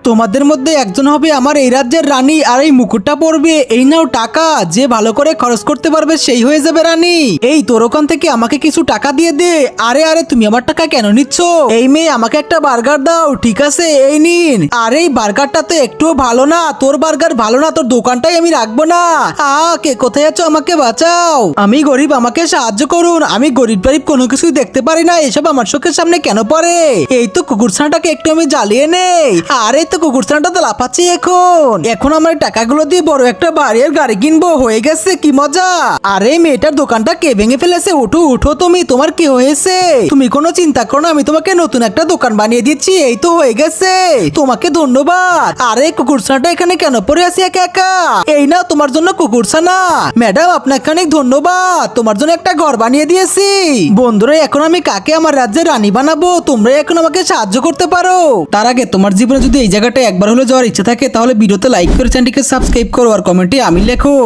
তোমাদের মধ্যে একজন হবে আমার এই রাজ্যের রানী, আর এই মুকুটটা পরবে। এই নাও টাকা, যে ভালো করে খরচ করতে পারবে সেই হয়ে যাবে রানী। এই তোর ওখান থেকে আমাকে কিছু টাকা দিয়ে দে। আরে আরে তুমি আমার টাকা কেন নিচ্ছ? এই মেয়ে আমাকে একটা বার্গার দাও। ঠিক আছে এই নিন। আরে এই বার্গারটা তো একটুও ভালো না। তোর বার্গার ভালো না, তোর দোকানটাই আমি রাখবো না। কে কোথায় আছো? আমাকে বাঁচাও। আমি গরিব, আমাকে সাহায্য করুন। আমি গরিব গরিব কোনো কিছুই দেখতে পারি না। এসব আমার চোখের সামনে কেন পড়ে? এই তো কুকুরছানাটাকে একটু আমি জ্বালিয়ে নেই। আরে তো কুকুরছানাটা তো লাফাচ্ছি এখন আমার টাকাগুলো দিয়ে বড় একটা বাড়ি আর গাড়ি কিনবো। হয়ে গেছে, কি মজা। আরে মেয়েটার দোকানটা কে ভেঙে ফেলেছে? উঠো উঠো তুমি, তোমার কি হয়েছে? তুমি কোনো চিন্তা করো না, আমি তোমাকে নতুন একটা দোকান বানিয়ে দিচ্ছি। এই তো হয়ে গেছে, তোমাকে ধন্যবাদ। আরে কুকুরছানাটা এখানে কেন পড়ে আছি একা একা? এই নাও তোমার জন্য কুকুরছানা। ম্যাডাম আপনাকে অনেক ধন্যবাদ, তোমার জন্য একটা ঘর বানিয়ে দিয়েছি। বন্ধুরা এখন আমি কাকে আমার রাজ্যের রানী বানাবো? তোমরা এখন আমাকে সাহায্য করতে পারো। তার আগে তোমার জীবনে যদি এই জায়গাটা একবার হলে যাওয়ার ইচ্ছা থাকে তাহলে ভিডিওতে লাইক করে চ্যানেলটিকে সাবস্ক্রাইব করো আর কমেন্টে আমি লেখো।